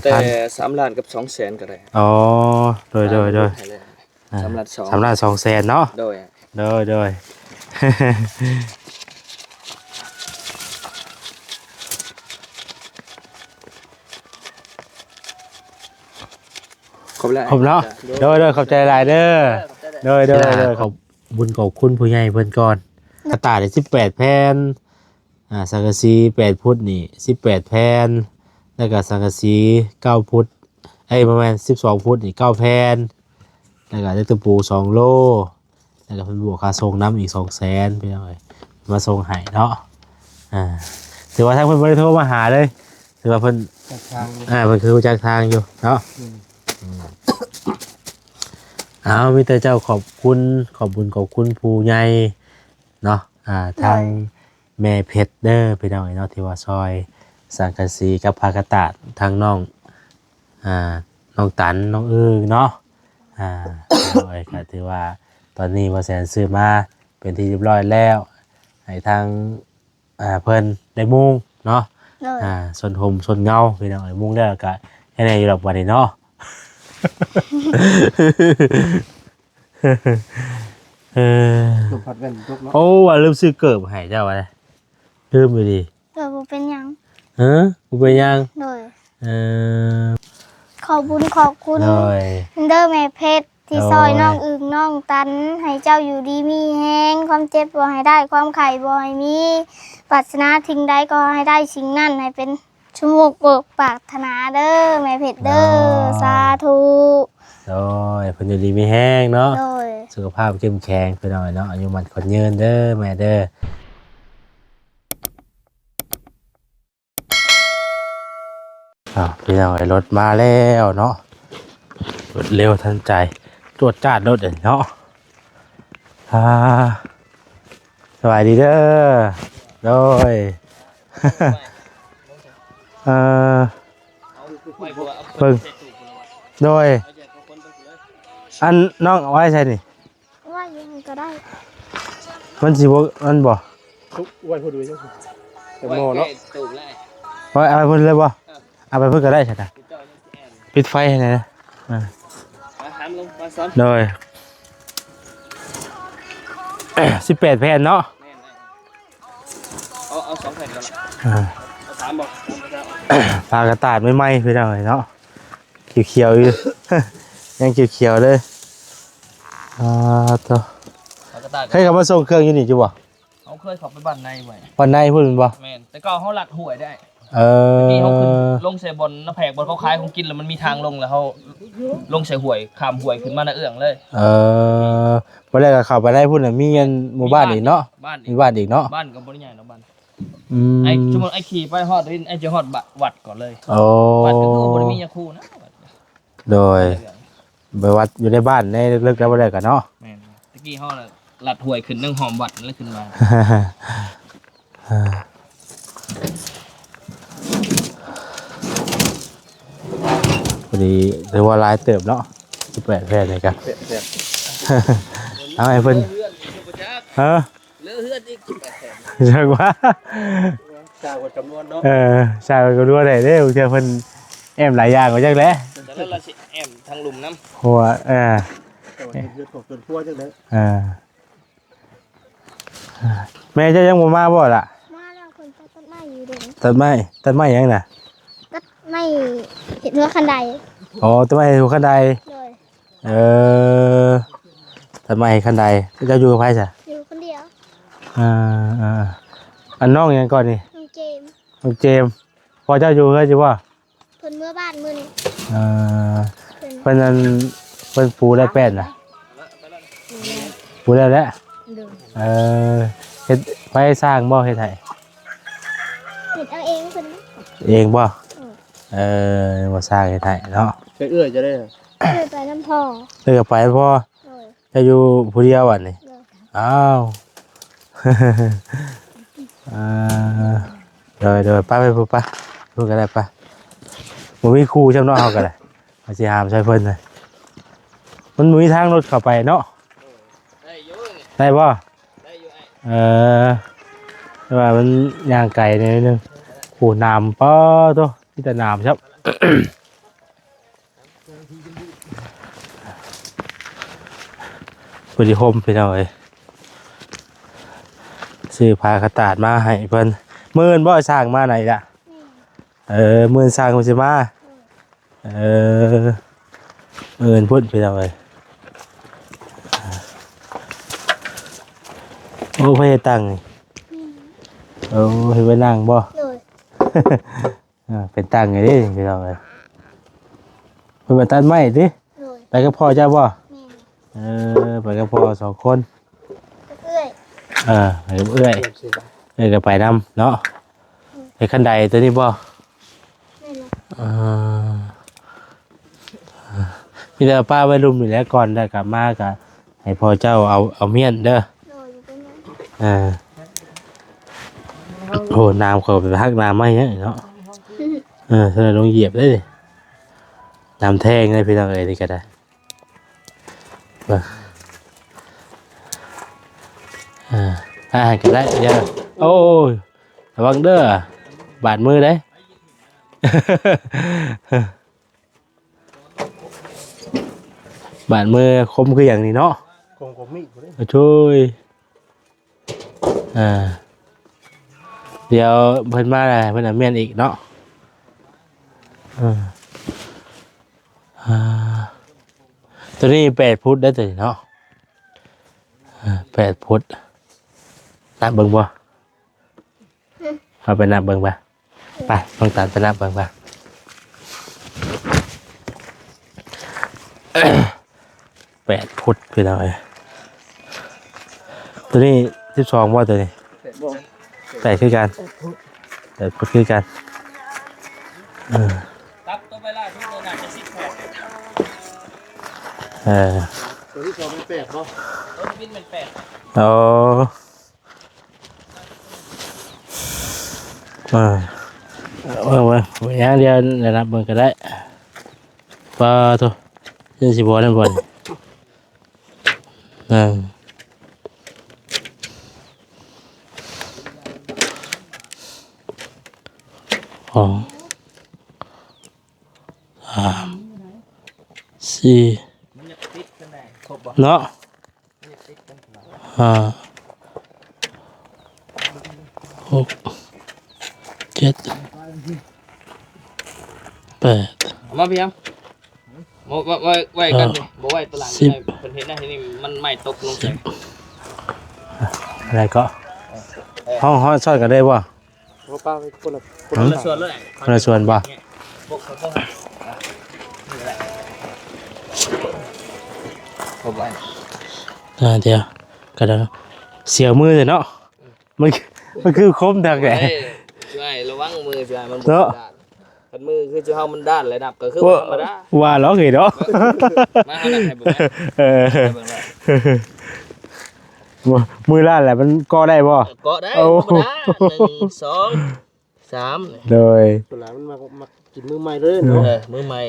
แต่3 ล้านกับ200,000ก็ได้อ๋อโดย3 ล้าน 200,000เนาะโดยโดยครบแล้ว ผมเนาะโดยขอบใจหลายเด้อโดยขอบบุญขอบคุณผู้ใหญ่เพิ่นก่อนกระต่ายได้18แผ่นสังกะสี8ฟุตนี่18แผ่นแล้วก็สังกะสี9ฟุตประมาณ12ฟุตนี่9แผ่นแล้วก็ได้ตะปู2โลแล้วก็เพิ่นบวกค่าส่งน้ำอีก200,000พี่น้องเอ้ยมาส่งให้เนาะถือว่าทางเพิ่นบ่ได้โทรมาหาเลยถือว่าเพิ่นเพิ่นคือรู้จักทางอยู่เนาะมีแต่เจ้าขอบคุณขอบบุญขอบคุณผู้ใหญ่เนาะทางแม่เพชรเด้อพี่น้องเนาะที่ว่าซอยสังกะสีกับผ้ากระตาดทางน้องน้องตันน้องเนาะโอ้ยก็ถือว่าตอนนี้บ่แสนซื้อมาเป็นที่เรียบร้อยแล้วให้ทางเพิ่นได้มุงเนาะส่วนห่มส่วนเงาพี่น้องมุงแล้วก็ให้ได้อยู่ดอกบัดนี้เนาะโอ้ว่าลืมซื้อเกิบให้เจ้าอะไรลืมไปดิเกิดบ่เป็นหยังกูเป็นยังโดยขอบบุญขอบคุณเด้อแม่เพชรที่ซอยน้องอึ่งน้องตันให้เจ้าอยู่ดีมีแฮงความเจ็บบ่ให้ได้ความไข้บ่ให้มีปรารถนาทิ้งใดก็ให้ได้สิ่งนั้นให้เป็นชั่วโมงเบิกปรารถนาเด้อแม่เพชรเด้อสาธุโดยเพิ่นอยู่ดีมีแห้งเนาะโดยสุขภาพเข้มแข็งไปหน่อยเนาะอายุมันคนยืนเด้อแม่เด้อพี่น้องรถมาแล้วเนาะรถเร็วทันใจตรวจจัดรถเนาะสวัสดีเด้อโดยเพิ่งโดยอันน้องเอาไว้ใช่นี่ว่ายังก็ได้มันสิบ่มันบ่ไว้พูดดูจังแต่หม้อเนาะไว้เอาไปเพิ่นเลยบ่เอาไปเพิ่นก็ได้ใช่มั้ยปิดไฟให้หน่อยนะโดย18แผ่นเนาะเอา2 แผ่นก่อนเอา3บ่ปลากระตาดไม่ไหม้ไปหน่อยเนาะเขียวๆอยู่ยังเขียวๆเลยตัวเคยขับมาส่งเครื่องอยู่นี่จุบ่เขาเคยขับไปบ้านในไว้บ้านในพูดเป็นบ่แม่นแต่ก็เขาหลัดหวยได้ที่เขาขึ้นลงเสบนน้าแผกบนเขาคล้ายของกินแล้วมันมีทางลงแล้วเขาลงเสหวยข้ามหวยขึ้นมาหน้าเอื้องเลยวันแรกก็ขับไปได้พูดน่ะมีเงินหมู่บ้านอีกเนาะมีบ้านอีกเนาะบ้านกับบริญญาเนาะบ้านชั่วโมงขี่ไปฮอดไอ้จะฮอดวัดก่อนเลยวัดก็คือบริมียาคูนะโดยไปวัดอยู่ในบ้านในลึกๆแล้วบ่ได้กันเนาะแม่นตะกี้ฮอดหลัดหวยขึ้นนึ่งหอมวัดแล้วขึ้นมาพอดีเรียกว่าลายเติบเนาะ18แผ่นเลยกันเอาไอ้เพิ่นเลือเฮือนอีก18แผ่นจังว่าชาวจำนวนเนาะชาวจำนวนได้เด้อเจ้าเพิ่นแอมหลายอย่างกว่าจักแหละแต่แล้วเราสิแอมทางหลุมน้ำหัวแต่ว่าเฮือนของเกินพัวจังได๋แม่เจ้ายังบ่มาบ่ล่ะมาแล้วคนตัดไม้อยู่เด้ตัดไม้ยังน่ะตัดไม้เห็นหัวคันไดตัดไม้หัวคันไดตัดไม้คันไดเจ้าอยู่กับไผซะอยู่คนเดียวอันน้องยังก่อนนี่น้องเจมส์พอเจ้าอยู่เฮ้ยจิบ่เพิ่นเมื่อบ้านมื้อนี้เพิ่นนั้นเพิ่นปูได้แป้นน่ะปูได้แล้วเฮ็ดไผสร้างบ่เฮ็ดให้เฮ็ดเอาเองเพิ่นเองบ่บ่สร้างเฮ็ดให้เนาะเอื้อจะได้ไปน้ำพ่อไปพ่อจะอยู่ผู้เดียววันนี้อ้าวเดี๋ยวป้าไปพูดป้าพูดกันได้ป้ามันมีครูช่างนอกเขากันเลยมาสิหามใช้เพิ่นเลยมันมีทางรถเข้าไปเนาะได้ป่ะแต่ว่ามันย่างไก่นิดนึงขู่น้ำป้อตัวที่แต่น้ำครับ บริโภมไปหน่อยซื้อผ้ากระตาดมาให้เพิ่นมื้อบ่สร้างมาไหนล่ะมื้อสร้างมันสิมาพุ่นไปหน่อยโอ้เพิ่นตั้งนี่โอ้เฮ็ดไว้นั่งบ่ โดย เป็นตั้งไงดิไปหน่อยเพิ่นมาตัดไม้ดิ โดย ไปกับพ่อเจ้าบ่ แม่ ไปกับพ่อ2 คน เอื้อย ไปกับเอื้อยก็ไปนำเนาะไปคันใดตัวนี้บ่ แม่นะ มีแต่ป้าไว้รุมอยู่แล้วก่อนได้กลับมาก็ให้พ่อเจ้าเอาเมียนเด้อ โดยอยู่เป็นยัง โหน้ำเขาไปพักน้ำไม่เนาะถ้าเราลงเหยียบได้เลยน้ำแท่งได้พี่น้องเอ้ยนี่ก็ได้ก็ได้เดี๋ยวโอ้ยระวังเด้อบาดมือได้ บาดมือคมคืออย่างนี้เนาะคมมีดช่วยเดี๋ยวเพิ่นมาอะไรเพิ่นเอาเมียนอีกเนาะตัวนี้8 ฟุตได้ตัวนี้เนาะ8 ฟุตนับเบิ่งบ่เอาไปนับเบิ่งบ่ไปต้องตัดไปนับเบิ่งบ่8 ฟุตพี่น้องเอ้ยตัวนี้12บ่ตัวนี้8คือกัน8 ฟุตคือกันตับตัวไปล่าที่ตัวน่าจะ10 ตัวที่2เป็น8เนาะ ตัวบินเป็น8 โอ้อย่างเดียวได้นับเบิ่งก็ได้ปลาตัวยังสิบ่นั่นบ่2 3 4 มันจะติดกันได้ครบบ่ เนาะ6 7 8 เอามาพี่ครับไว้กันบ่ไว้ตัวหลังนี่เพิ่นเห็นได้ที่นี่มันไม่ตกลงใส่ อะไรก็ห้องซ่อนกันได้ป่ะ เพราะป้าไปคนละ คนละส่วนเลย คนละส่วนป่ะ พวกเขานี่แหละครบไว้ เดี๋ยวก็ได้เสียวมือเลยเนาะมันคือคมดักแหละ ใช่ระวังมือใช่มัน เนาะ คันมือคือจะเฮามันด้านเลยนับก็คือธรรมดา ว่าล้อเหรอเนาะ มาเฮานับให้เบิ่งมือล้านแหละมันก็ได้ป่ะ เกาะได้ธรรมดา1 2 3 โดย ตัวหลานมันมากินมือใหม่เลยเนาะ มือใหม่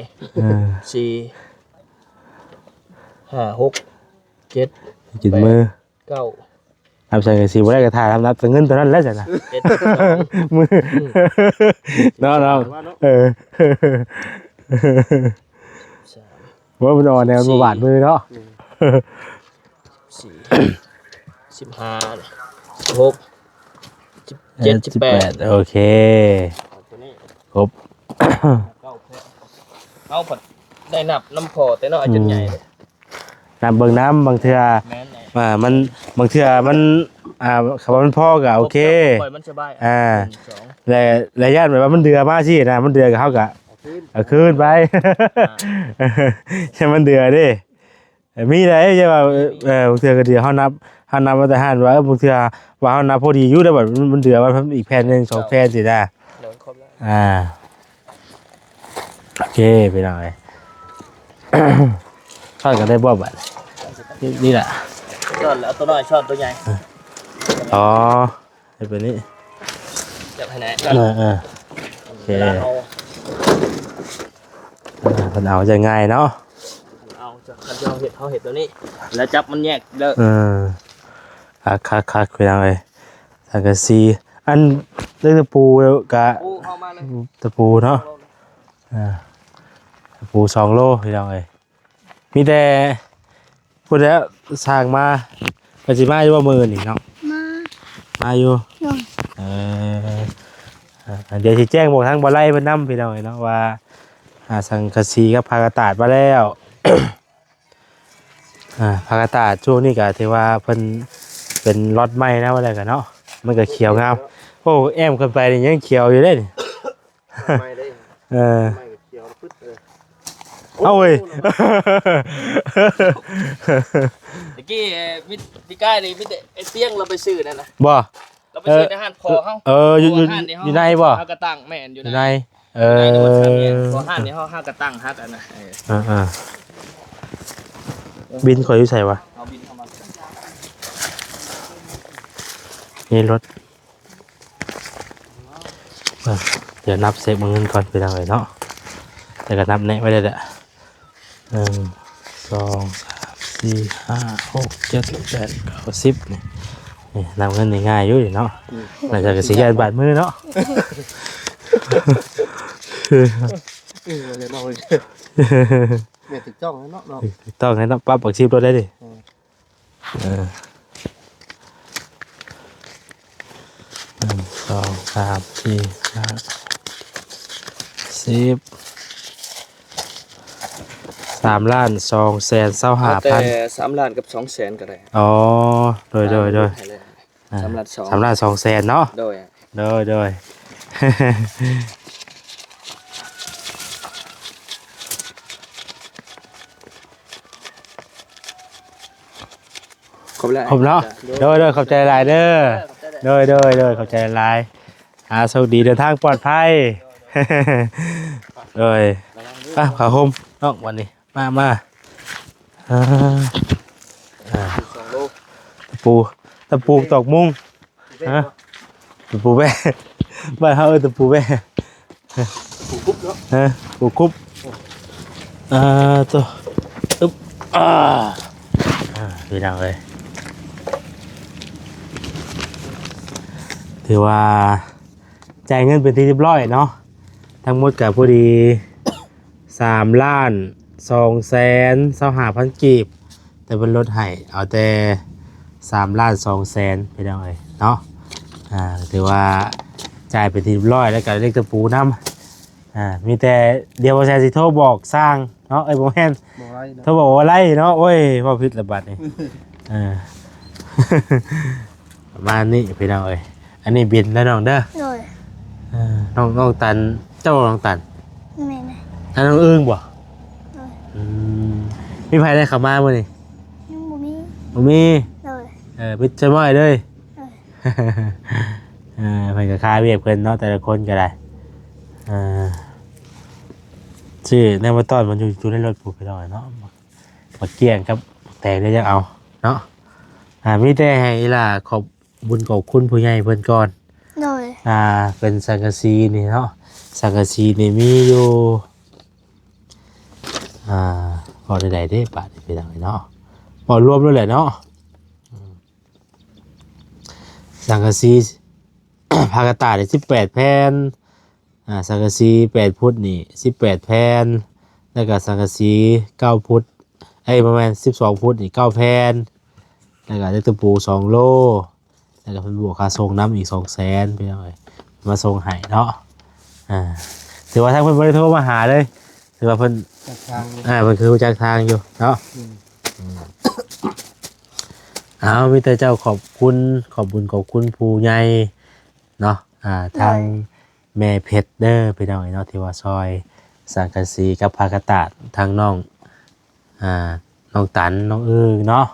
4 5 6 7 กินมือ 9 ทำใส่กระสีบ่ได้กระทาทำนับเงินตัวนั้นแล้วจ้ะนะ 7 มือเนาะว่ามันอ่อนแนวมาบาดมือเนาะ 15 6 17 18 โอเคครบ เอาผัดได้นับน้ำพอแต่น้อยจนใหญ่เลย น้ำเบิ่งน้ำบางเทื่อ แม่นไหน มันบางเทื่อมันคำว่ามันพ่อก็โอเค ปล่อยมันสบาย 1 2และญาติแบบว่ามันเดือมาสินะมันเดือกับเขากะเอาคืนไปใช่มันเดือดิมีอะไรใช่ป่ะบางเทื่อก็เดือเขานับมาแต่หันว่าบางเทื่อว่าเขานับพอดีอยู่ได้แบบมันเดือว่าอีกแผ่นหนึ่ง2 แผ่นสินะ เดี๋ยวครบแล้ว โอเคไปหน่อยทอดกันได้บ่บัดนี่แหละ ช้อนแล้วตัวน้อยช้อนตัวใหญ่ อ๋อให้เป็นนี้ จับให้ไหน โอเคมันเอาจะง่ายเนาะ เอาจะเอาเห็ดตัวนี้แล้วจับมันแยกเด้อ คักไปหน่อยสังกะสีอันเรื่องตะปูกะ ปูเข้ามาเลย ตะปูเนาะ ปู2 โลพี่น้องเอ้ยมีแต่พูดแล้วสร้างมาก็สิมาอยู่ว่ามื้อนี่เนาะ มาอยู่ โดย เอเดี๋ยวสิแจ้งบอกทางบ่ไล่เพิ่นนำพี่น้องเอ้ยเนาะว่าสังกะสีกับผ้ากระตาดมาแล้ว ผ้ากระตาดช่วงนี้ก็ถือว่าเพิ่นเป็นล็อตใหม่นะว่าอะไรกันเนาะมันก็เขียวงามโอ้แอมขึ้นไปนี่ยังเขียวอยู่เด้นี่ ไม่ได้ เออ ไม่เกี่ยวปึ๊ดเลย เอาเว้ย ตะกี้มิพี่ก้ายนี่มิแต่ไอ้เตี้ยงเราไปซื้อนั่นนะ บ่ เราไปซื้อในห้างคอเฮา อยู่ในบ่ เฮากระตั้งแม่นอยู่ อยู่ ใน ในเอ ใน อ พอห้างนี่เฮาากระตั้งฮักอันน่ะ บินข่อยอยู่ใส่วะ เอาบินเข้ามา นี่รถเดี๋ยวนับเซฟเงินก่อนไปทางไหนเนาะแต่ก็นับแน่ไว้เลยแหละ1 2 3 4 5 6 7 8 9 10นี่นับเงินง่ายๆอยู่เนาะหลังจากก็สิยานบาทมือเนาะ เลยน้องเลยแม่ติดจ้องแล้วเนาะน้อง ต้องให้นับปั๊บปักชีพรถได้ดิ1 2 3 4 5 10 3,225,000 แต่3ล้านกับ200,000ก็ได้ อ๋อโดย3ล้าน2 3,200,000เนาะโดย โดย ครบแล้ว ผมเนาะโดยขอบใจหลายเด้อโดยขอบใจหลายโชคดีเดินทางปลอดภัย โดยขาโฮมน้องวันนี้มา2 โล ตะปูตอกมุ้งฮะตะปูแบ่บ้านเฮาตะปูแบ่ ผูกปุ๊บเนาะ ฮะปูคุบตัวอึ๊บพี่น้องเลยถือว่าจ่ายเงินเป็นที่เรียบร้อยเนาะทั้งหมดกับพอดี3,225,000 กีบแต่เป็นรถไห้เอาแต่3,200,000ไปได้เลยเนาะถือว่าจ่ายเป็นที่เรียบร้อยแล้วก็เลขตะปูน้ำมีแต่เดียวแซนสิโทรบอกสร้างเนาะบ่แม่น บอกไรนะ โทรบอกว่าไรเนาะโอ้ยว่าผิดระบาดนี่ประมาณนี้พี่น้องเอ้ยอันนี้บินแล้วน้องเด้อ โดย น้องตันเจ้าน้องตัน แม่นะ อันน้องอึ้งบ่มีไผได้เข้ามาบ่นี่ ยังบ่มี บ่มี โดย พิจม้อยเลยเพิ่นก็คาเวียบเพิ่นเนาะแต่ละคนก็ได้ชื่อในวันตอนมันอยู่ในรถผู้ไปหน่อยเนาะมาเกี่ยงกับแต่ได้ยังเอาเนาะมีแต่ให้ล่ะขอบบุญขอบคุณผู้ใหญ่เพิ่นก่อน โดย เป็นสังกะสีนี่เนาะสังกะสีนี่มีอยู่พอได้ๆได้บาทไปทางไหนเนาะพอรวมแล้วแหละเนาะสังกะสี ผ้ากระต่ายได้18 แผ่นสังกะสี8 ฟุตนี่18 แผ่นแล้วก็สังกะสี9 ฟุตประมาณ12 ฟุตนี่9 แผ่นแล้วก็ได้ตะปู2 โลแล้วก็เพิ่นบวกค่าส่งน้ำอีก200,000ไปหน่อยมาส่งให้เนาะถือว่าทางเพิ่นบ่ได้โทรมาหาเลยถือว่าเพิ่น จากทาง เพิ่นคือรู้จักทางอยู่เนาะมีแต่เจ้าขอบคุณขอบบุญขอบคุณผู้ใหญ่เนาะทางแม่เพชรเด้อไปหน่อยเนาะที่ว่าซอยสังกะสีกับผ้ากระตาดทางน้องตันน้องอึ้งเนาะ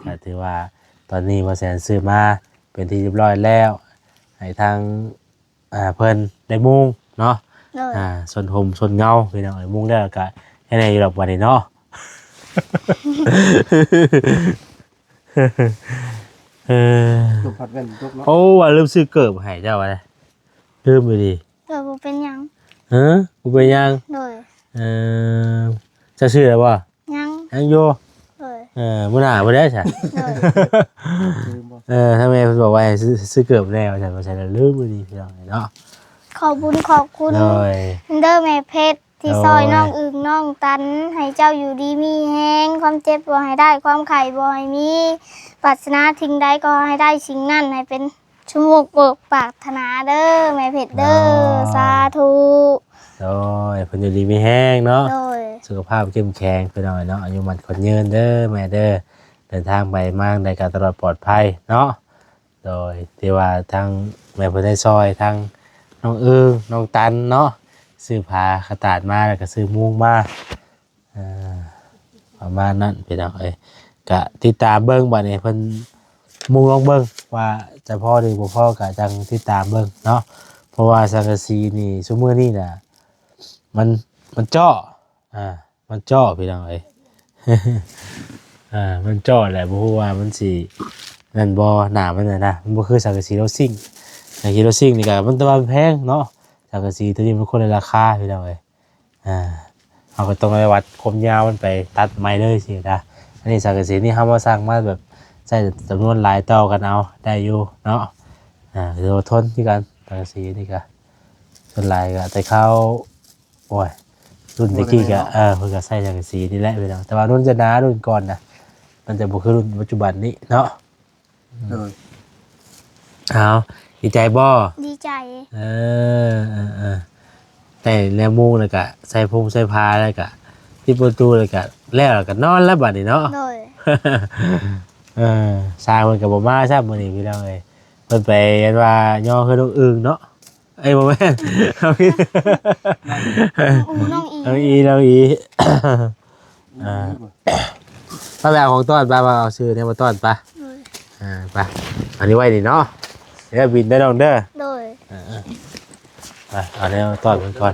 ก็ถือว่าตอนนี้บ่แสนซื้อมาเป็นที่เรียบร้อยแล้วให้ทางเพิ่นได้มุงเนาะ โดย ส่วนห่มส่วนเงาพี่น้องมุงได้แล้วก็ให้ในอยู่ดอกบัดนี้เนาะ ตกผัดแว่นตกเนาะ โอ้ว่าลืมซื้อเกิบให้เจ้าอะไรลืมไปดิ โดยบ่เป็นหยัง กูไปยัง โดย จะซื้ออะไรบ่ ยัง ยังอยู่ โดย มื้อหน้าบ่ได้ใช่ โดย ลืมบ่ ถ้าแม่เพิ่นบอกว่าให้ซื้อเกิบแล้วใช่บ่ใช่แล้วลืมไปดิพี่น้องเนาะ ขอบคุญขอบคุณ โดย เด้อแม่เพชร ที่ซอยน้องอึ่งน้องตันให้เจ้าอยู่ดีมีแห้งความเจ็บบ่ให้ได้ความไข่บ่ให้มีปรารถนาทิ้งใดก็ให้ได้สิ่งนั้นให้เป็นชั่วโมงเบิกปรารถนาเด้อแม่เพชรเด้อสาธุ โดยเพิ่นอยู่ดีมีแห้งเนาะ โดย สุขภาพเข้มแข็งไปหน่อยเนาะอายุมันคนยืนเด้อแม่เด้อเดินทางไปมากในการตลอดปลอดภัยเนาะโดยที่ว่าทางแม่เพิ่นได้ซอยทางน้องอึ้งน้องตันเนาะซื้อผ้าขตาดมาแล้วก็ซื้อมุ้งมาประมาณนั้นพี่น้องเอ้ยก็ติดตามเบิ่งบัดนี้เพิ่นมุงลองเบิ่งว่าจะพอหรือบ่พอก็จังติดตามเบิ่งเนาะเพราะว่าสังกะสีนี่ซุมื้อนี้น่ะมันเจาะมันเจาะพี่น้องเอ้ย มันเจาะแหละบ่ฮู้ว่ามันสินั่นบ่หน้ามันน่ะนะมันบ่คือสังกะสีโรซิ่งสังกะสีโรซิ่งนี่ก็มันตัวแพงเนาะสังกะสีตัวนี้มันคนละราคาพี่น้องเอ้ยเอาก็ต้องไปวัดความยาวมันไปตัดไม้เลยสินะอันนี้สังกะสีนี่เฮามาสร้างมาแบบใช้จำนวนหลายต่อกันเอาได้อยู่เนาะคือทนที่กันสังกะสีนี่ก็ส่วนหลายก็แต่เขาโอ้ยรุ่นตะกี้ก็เพิ่นก็ใช้สังกะสีนี่แหละพี่น้องแต่ว่ารุ่นจะหนารุ่นก่อนน่ะมันจะบ่คือรุ่นปัจจุบันนี้เนาะเอาดีใจบ่ ดีใจ แต่แล้วมุงแล้วก็ใส่พงใส่ผ้าแล้วก็ที่ประตูแล้วก็แล้วก็นอนแล้วบัดนี้เนาะ โดย สร้างมันก็บ่มาซะมื้อนี้พี่น้องเอ้ยเพิ่นไปอันว่าย่อคือน้องอึ่งเนาะเอ้ยบ่แม่นเอาพี่ น้องอี น้องอีป้าแววของต้อนป้าเอาซื้อเนี่ยมาต้อนป้าไปอันนี้ไว้นี่เนาะเดี๋ยวบินได้น้องเด้อ โดย ไปเอาเนี่ยต้อนมันก่อน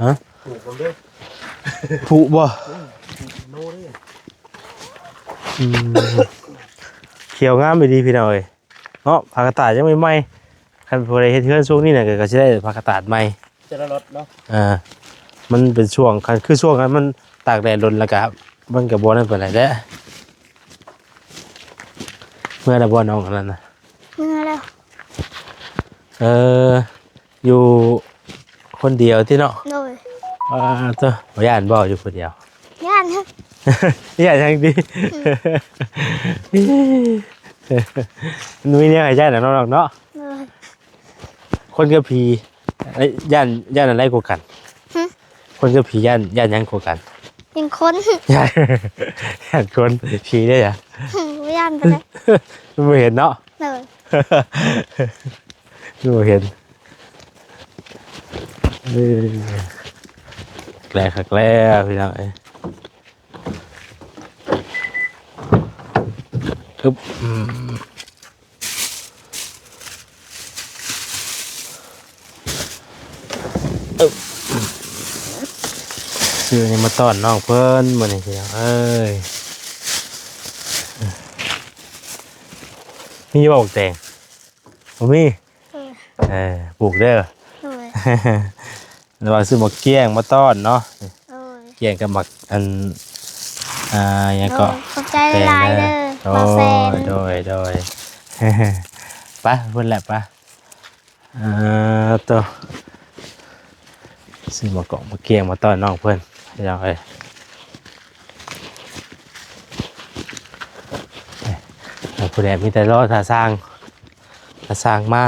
ฮะ ผูกมันด้วย ผูบ่เขียวงามไปดีพี่น้องเอ้ยเนาะผักกาดยังไม่ไหม้คันพอได้เฮ็ดเทือนช่วงนี้น่ะก็สิได้ผักกาดใหม่ จะรถเนาะ มันเป็นช่วงคันคือช่วงนั้นมันตากแดดร้อนแล้วก็มันก็บ่นั่นปานใดเด้อเมื่อได้บ่น้องอันนั้นน่ะ เมื่อแล้ว อยู่คนเดียวที่เนาะ โดย ตัวบ่ย่านบ่อยู่คนเดียว ย่านครับ ย่านจังดีมีเนี่ยให้ย่านน่ะน้องเนาะ โดย คนกับผีย่านอะไรกว่ากันคนกับผีย่านหยังกว่ากัน เป็นคน ย่านคนผีได้อ่ะ ย่านไปเลย ไม่เห็นเนาะ โดย ไม่เห็นแกล้ขักแล้พี่น้องอึ๊บซื้อนี่มาต้อนน้องเพิ่นมื้อนี้พี่น้องเอ้ยมีบ่บอกแต่งบ่มีปลูกเด้อ โดย ระหว่างซื้อหมกเกี้ยงมาต้อนเนาะ โดย เกี้ยงกับหมักอันยัง โด ก็ ยขอบใจหลายๆเด้อ โด มาแซน ยไปเพื่อนแหละปะตัวซื้อหมกกล่องหมกเกี้ยงมาต้อนน้องเพื่อนเดี๋ยวไปผู้ใดมีแต่รอท่าสร้างมา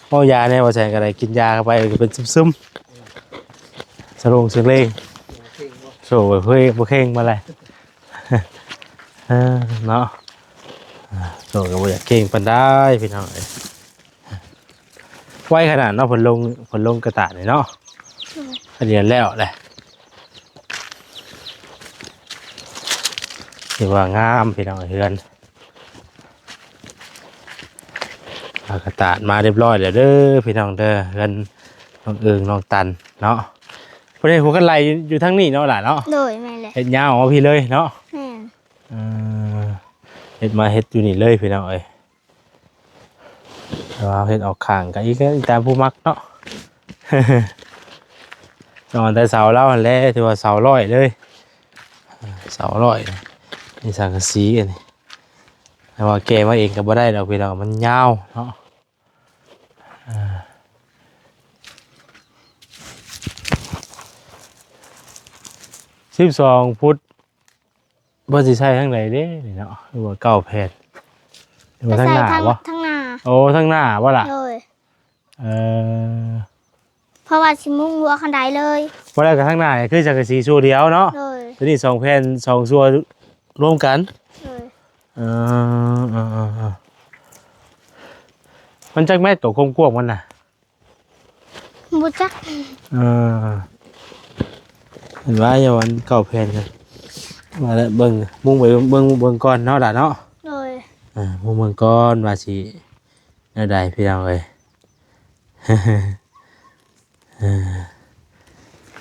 เมายาเนี่ยว่าใส่อะไรกินยาเข้าไปก็เป็นซึมๆสลงเสียงเล่งโซ่เพื่อบ่เข่งมาเลยเนาะโซ่ก็บ่อยากเก่งปานได้พี่น้องเอ้ยไว้ขนาดเนาะผลลงกระตานี่เนาะเรียนแล้วแหละถือว่างามพี่น้องเฮือนกระตาดมาเรียบร้อยแล้วเด้อพี่น้องเด้อเฮือนน้องเอิงน้องตันเนาะประเด็นหัวกันไหลอยู่ทั้งนี้เนาะล่ะเนาะ โดยแม่เลย เฮ็ดยาวออกมาพี่เลยเนาะ แม่ เฮ็ดมาเฮ็ดอยู่นี่เลยพี่น้องเอ้ยแต่ว่าเฮ็ดออกข้างก็อีกตามผู้มักเนาะ นอนแต่เสาเล่าหั่นแหละถือว่าเสาร้อยเลยเสาร้อยนี่สังกะสีอันนี้แต่ว่าแกมาเองก็บ่ได้ดอกพี่น้องมันยาวเนาะ 12พุทธบ่สิใช้ทางไหนเด้นี่เนาะหรือว่าเก้าแพทย์หรือว่าทางหน้าบ่ ทั้งหน้า โอ้ทางหน้าบ่ล่ะ โดย เออ เพราะว่าสิมุ่งหัวคันใดเลย บ่แล้วก็ทางหน้านี่คือจักรสีชั่วเดียวเนาะ โดย ตัวนี้2แผ่น2ชั่วรวมกัน โดย เออมันจักแม่ตัวกว้างๆมันน่ะ บ่จัก เออเห็นว่าอย่าวันเก้าแผ่นกันมาแล้วเบิ่งมุ่งไปเบิ่งก่อนเนาะล่ะเนาะ โดย มุ่งเบิ่งก่อนว่าสิแนวใดพี่น้องเอ้ย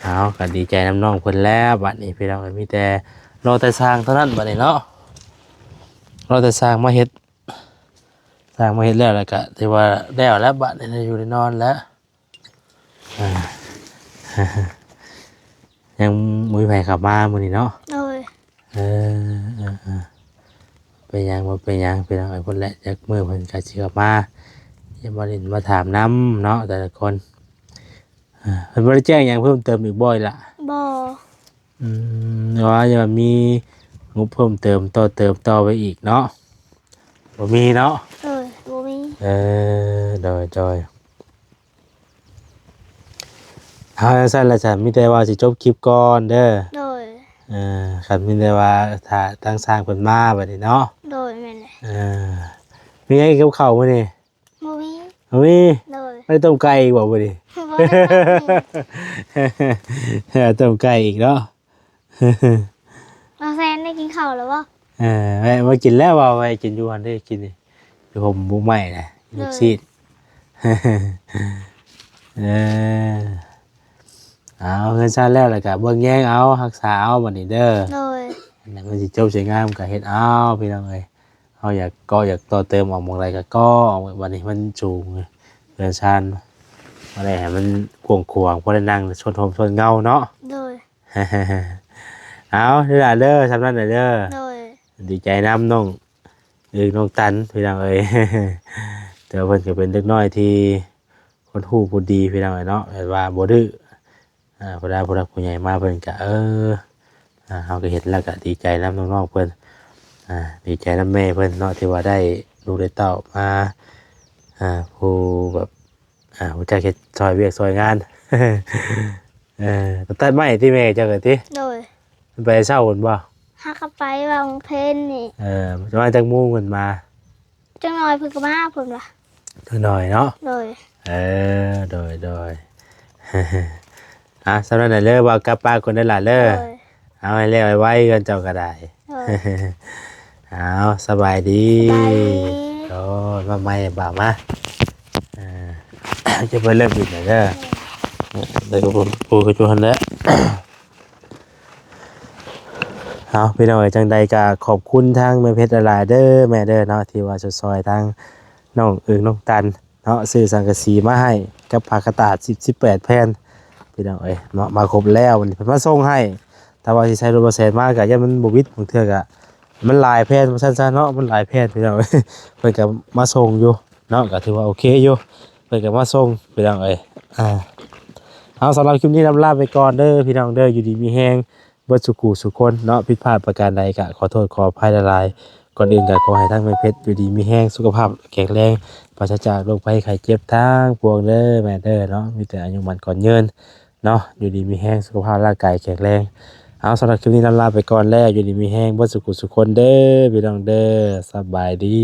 เอาก็ดีใจน้ำน้องเพิ่นแล้วบัดนี้พี่น้องเอ้ยมีแต่รอแต่สร้างเท่านั้นบัดนี้เนาะรอแต่สร้างมาเฮ็ดแล้วก็ถือว่าแล้วแล้วบัดนี้ได้อยู่ได้นอนแล้วยังมือไผขับมามื้อนี้เนาะ โดย เออเป็นยังบ่เป็นยังพี่น้องเอ้ยเพิ่นแหละจักมื้อเพิ่นก็สิกลับมาอย่ามาเล่นมาถามน้ำเนาะแต่ละคนเพิ่นบ่ได้แจ้งหยังเพิ่มเติมอีกบ่อยล่ะ บ่ ว่าจะมีงบเพิ่มเติมต่อไปอีกเนาะบ่มีเนาะ โดยบ่มี โดยเอาซั่นละจ้ะมีแต่ว่าสิจบคลิปก่อนเด้อ โดย ครับมีแต่ว่าถ้าทางสร้างเพิ่นมาบัดนี้เนาะ โดยแม่นแหละ มีไงกับข้าวมื้อนี้ บ่มี บ่มี โดย ไม่ได้ต้มไก่อีกบ่มื้อนี้ บ่ได้ ต้มไก่อีกเนาะ มาแซนได้กินข้าวแล้วบ่ แม่มากินแล้วว่าไว้กินอยู่หั่นได้กินนี่อยู่ผมบุกใหม่น่ะลูกซีด เอาเงินซ่าแล้วแล้วก็เบิ่งแย่งเอารักษาเอาบัดนี้เด้อ โดย แล้วมันสิจบสวยงามก็เฮ็ดเอาพี่น้องเอ้ยเฮาอยากต่อเติมออกหม่องใดก็ออกบัดนี้มันสูงเงินซ่านบ่ได้ให้มันกว้างๆบ่ได้นั่งชนโฮมชนเงาเนาะ โดย เอาเด้อล่ะเด้อสำนั้นน่ะเด้อ โดย ดีใจน้ำน้องน้องตันพี่น้องเอ้ย แต่เพิ่นก็เป็นเด็กน้อยที่คนฮู้ผู้ดีพี่น้องเอ้ยเนาะแบบว่าบ่ดื้อพอได้ผู้รักผู้ใหญ่มาเพิ่นก็เฮาก็เห็นแล้วก็ดีใจน้ำน้องๆเพิ่นดีใจน้ำแม่เพิ่นเนาะที่ว่าได้ลูกได้เต้ามาผู้แบบผู้จักเฮ็ดซอยเวียกซอยงาน ตัดไม้ที่แม่เจ้าก็ติ โดย ไปเช้าพุ่นบ่ ฮักกะไปวางเพนนี่ จะมาจากมุ่งมันมา จังหน่อยเพิ่นก็มาเพิ่นว่า ถึงหน่อยเนาะ โดย โดย สำหรับไหนเลิกว่ากลับป้าคนได้หลายเลิ โด ก ย เอาให้เรียกไว้กันเจ้าก็ได้ โดย เอาสบายดี สบายดี โอ้ยมาไม่บ่ามาจะไปเริ่มบินหน่อยเด้อเดี๋ยวผมปูกระจุหันแล้ว เอาพี่น้องจังใดก็ขอบคุณทางแม่เพชรหลายเด้อแม่เด้อเนาะที่ว่าซอยทางน้องน้องตันเนาะซื้อสังกะสีมาให้กับผ้ากระดาษ18แผ่นพี่น้องมาครบแล้ววันนี้เพิ่นมาส่งให้แต่ว่าสิใช้รถบ่แซนมาก็ยันมันบ่วิดบางเทื่อก็มันหลายแผ่นว่าซั่นๆเนาะมันหลายแผ่นพี่น้อง เพิ่นก็มาส่งอยู่เนาะก็ถือว่าโอเคอยู่เพิ่นก็มาส่งพี่น้องเอาสำหรับคลิปนี้ลาไปก่อนเด้อพี่น้องเด้ออยู่ดีมีแฮงเบิดสุขุสุคนเนาะผิดพลาดประการใดก็ขอโทษขออภัยหลายๆก่อนอื่นก็ขอให้ทั้งแม่เพชรอยู่ดีมีแฮงสุขภาพแข็งแรงปราศจากโรคภัยไข้เจ็บทั้งปวงเด้อแม่เด้อเนาะมีแต่อายุมันก่อนยืนเนาะอยู่ดีมีแฮงสุขภาพร่างกายแข็งแรงเอาสำหรับคลิปนี้ลาไปก่อนแล้วอยู่ดีมีแฮงเบิดสุขุสุคนเด้อพี่น้องเด้อสบายดี